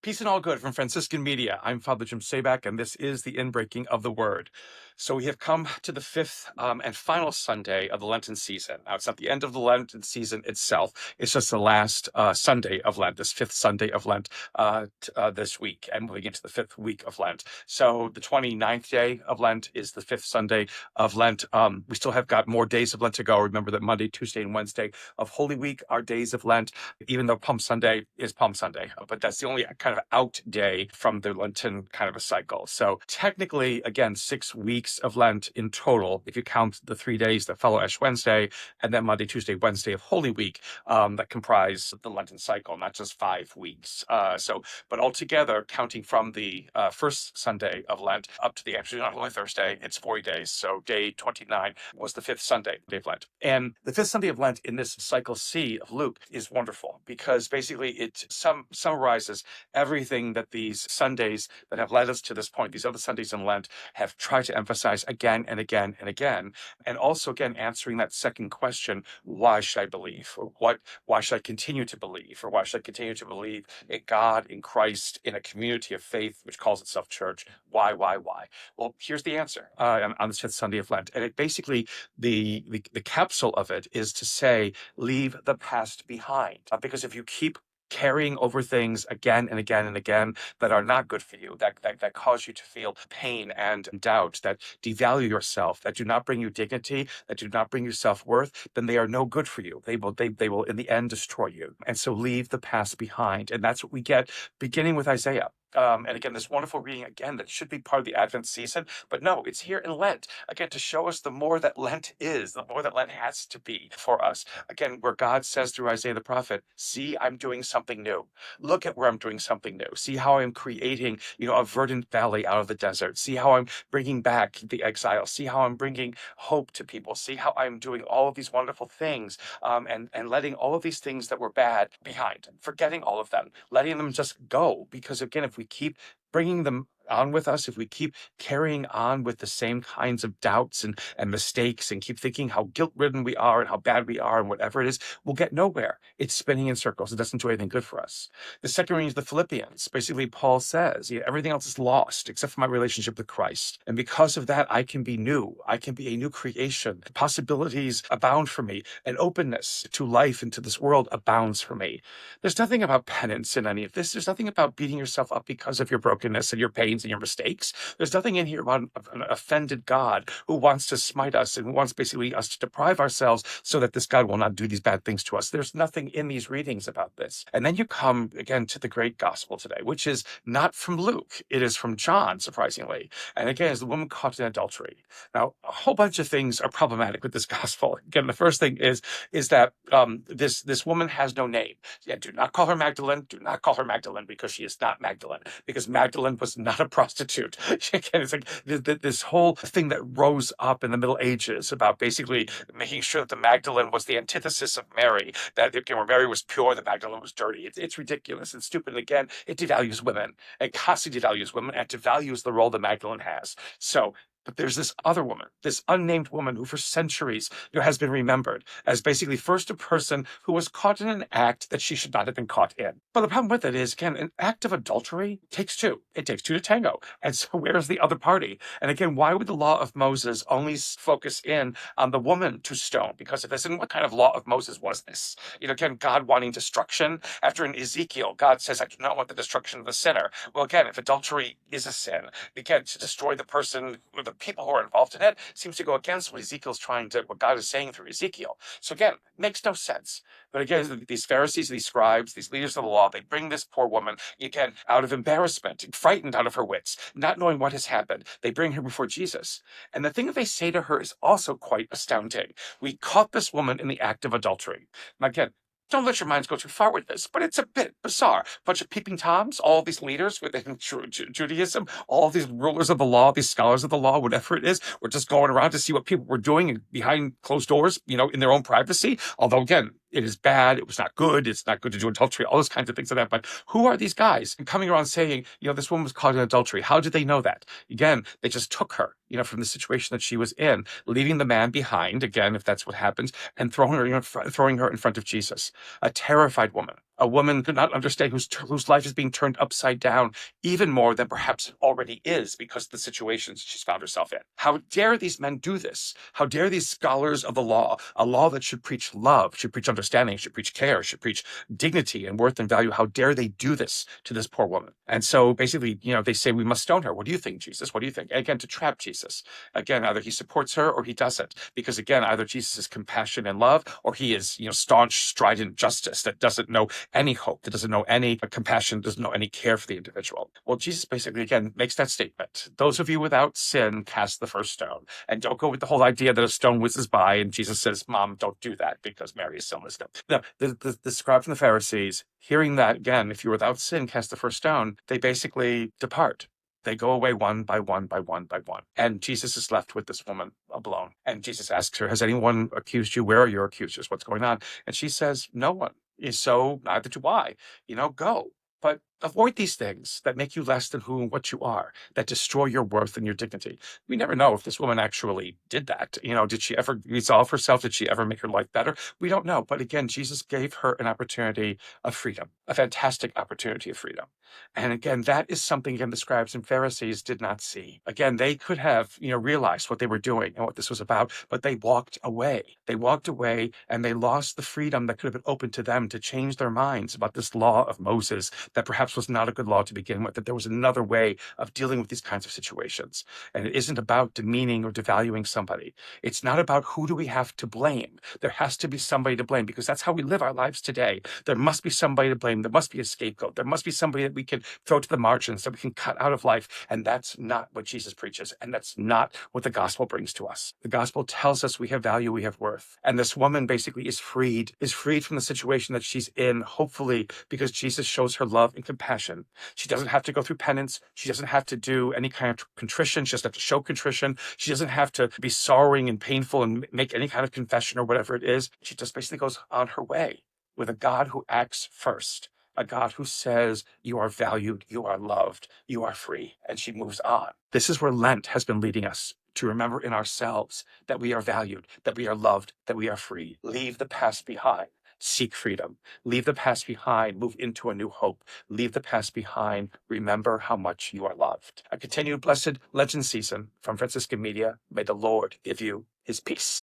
Peace and all good from Franciscan Media. I'm Father Jim Sabak, and this is the Inbreaking of the Word. So we have come to the fifth and final Sunday of the Lenten season. Now, it's not the end of the Lenten season itself. It's just the last Sunday of Lent, this fifth Sunday of Lent this week, and moving into the fifth week of Lent. So the 29th day of Lent is the fifth Sunday of Lent. We still have got more days of Lent to go. Remember that Monday, Tuesday, and Wednesday of Holy Week are days of Lent, even though Palm Sunday is Palm Sunday. But that's the only kind of out day from the Lenten kind of a cycle. So technically, again, 6 weeks of Lent in total, if you count the 3 days that follow Ash Wednesday and then Monday, Tuesday, Wednesday of Holy Week, that comprise the Lenten cycle, not just 5 weeks. But altogether, counting from the first Sunday of Lent up to the actually not Holy Thursday, it's 40 days. So day 29 was the fifth Sunday of Lent. And the fifth Sunday of Lent in this cycle C of Luke is wonderful because basically it summarizes everything that these Sundays that have led us to this point, these other Sundays in Lent, have tried to emphasize again and again and again. And also, again, answering that second question, why should I believe? Or why should I continue to believe? Or why should I continue to believe in God, in Christ, in a community of faith, which calls itself church? Why? Well, here's the answer on this fifth Sunday of Lent. And it basically, the capsule of it is to say, leave the past behind. Because if you keep carrying over things again and again and again that are not good for you, that cause you to feel pain and doubt, that devalue yourself, that do not bring you dignity, that do not bring you self-worth, then they are no good for you. They will in the end destroy you. And so leave the past behind. And that's what we get beginning with Isaiah. And again, this wonderful reading again that should be part of the Advent season, but no, it's here in Lent again to show us the more that Lent is, the more that Lent has to be for us. Again, where God says through Isaiah the prophet, "See, I'm doing something new. Look at where I'm doing something new. See how I'm creating, a verdant valley out of the desert. See how I'm bringing back the exile. See how I'm bringing hope to people. See how I'm doing all of these wonderful things, and letting all of these things that were bad behind, forgetting all of them, letting them just go. Because again, if we keep bringing them on with us, if we keep carrying on with the same kinds of doubts and mistakes and keep thinking how guilt-ridden we are and how bad we are and whatever it is, we'll get nowhere. It's spinning in circles. It doesn't do anything good for us. The second reading is the Philippians. Basically, Paul says, everything else is lost except for my relationship with Christ. And because of that, I can be new. I can be a new creation. Possibilities abound for me. And openness to life and to this world abounds for me. There's nothing about penance in any of this. There's nothing about beating yourself up because of your brokenness and your pains and your mistakes. There's nothing in here about an offended God who wants to smite us and who wants basically us to deprive ourselves so that this God will not do these bad things to us. There's nothing in these readings about this. And then you come again to the great gospel today, which is not from Luke. It is from John, surprisingly. And again, is the woman caught in adultery. Now, a whole bunch of things are problematic with this gospel. Again, the first thing is that this woman has no name. Yeah, do not call her Magdalene. Do not call her Magdalene because she is not Magdalene, because Magdalene was not a prostitute. Again, it's like this whole thing that rose up in the Middle Ages about basically making sure that the Magdalene was the antithesis of Mary, that where Mary was pure, the Magdalene was dirty. It's ridiculous and stupid. And again, it devalues women. It constantly devalues women and devalues the role that Magdalene has. But there's this other woman, this unnamed woman who for centuries has been remembered as basically first a person who was caught in an act that she should not have been caught in. But the problem with it is, again, an act of adultery takes two. It takes two to tango. And so where's the other party? And again, why would the law of Moses only focus in on the woman to stone because of this? And what kind of law of Moses was this? Again, God wanting destruction. After in Ezekiel, God says, I do not want the destruction of the sinner. Well, again, if adultery is a sin, again, to destroy the person, the people who are involved in it, seems to go against what God is saying through Ezekiel. So again, makes no sense. But again, these Pharisees, these scribes, these leaders of the law, they bring this poor woman, again, out of embarrassment, frightened out of her wits, not knowing what has happened. They bring her before Jesus. And the thing that they say to her is also quite astounding. We caught this woman in the act of adultery. Now, again, don't let your minds go too far with this, but it's a bit bizarre. A bunch of peeping Toms, all these leaders within Judaism, all these rulers of the law, these scholars of the law, whatever it is, were just going around to see what people were doing behind closed doors, in their own privacy. Although, again, it is bad. It was not good. It's not good to do adultery, all those kinds of things like that. But who are these guys coming around saying, this woman was caught in adultery? How did they know that? Again, they just took her, from the situation that she was in, leaving the man behind, again, if that's what happens, and throwing her in front of Jesus. A terrified woman, A woman could not understand whose life is being turned upside down even more than perhaps it already is because of the situations she's found herself in. How dare these men do this? How dare these scholars of the law, a law that should preach love, should preach understanding, should preach care, should preach dignity and worth and value? How dare they do this to this poor woman? And so basically, they say we must stone her. What do you think, Jesus? What do you think? And again, to trap Jesus. Again, either he supports her or he doesn't. Because again, either Jesus is compassion and love, or he is, staunch, strident justice that doesn't know any hope, that doesn't know any compassion, doesn't know any care for the individual. Well, Jesus basically, again, makes that statement. Those of you without sin, cast the first stone. And don't go with the whole idea that a stone whizzes by and Jesus says, Mom, don't do that because Mary is sinless. No, the scribes and the Pharisees, hearing that, again, if you're without sin, cast the first stone, they basically depart. They go away one by one by one by one. And Jesus is left with this woman alone. And Jesus asks her, has anyone accused you? Where are your accusers? What's going on? And she says, no one. So neither do I. Go. But avoid these things that make you less than who and what you are, that destroy your worth and your dignity. We never know if this woman actually did that. Did she ever resolve herself? Did she ever make her life better? We don't know. But again, Jesus gave her an opportunity of freedom, a fantastic opportunity of freedom. And again, that is something, again, the scribes and Pharisees did not see. Again, they could have, realized what they were doing and what this was about, but they walked away. They walked away and they lost the freedom that could have been open to them to change their minds about this law of Moses that perhaps was not a good law to begin with, that there was another way of dealing with these kinds of situations. And it isn't about demeaning or devaluing somebody. It's not about who do we have to blame. There has to be somebody to blame because that's how we live our lives today. There must be somebody to blame. There must be a scapegoat. There must be somebody that we can throw to the margins, that we can cut out of life. And that's not what Jesus preaches. And that's not what the gospel brings to us. The gospel tells us we have value, we have worth. And this woman basically is freed from the situation that she's in, hopefully, because Jesus shows her love and compassion. She doesn't have to go through penance. She doesn't have to do any kind of contrition. She doesn't have to show contrition. She doesn't have to be sorrowing and painful and make any kind of confession or whatever it is. She just basically goes on her way with a God who acts first, a God who says, you are valued, you are loved, you are free, and she moves on. This is where Lent has been leading us, to remember in ourselves that we are valued, that we are loved, that we are free. Leave the past behind. Seek freedom. Leave the past behind. Move into a new hope. Leave the past behind. Remember how much you are loved. A continued blessed Legend season from Franciscan Media. May the Lord give you his peace.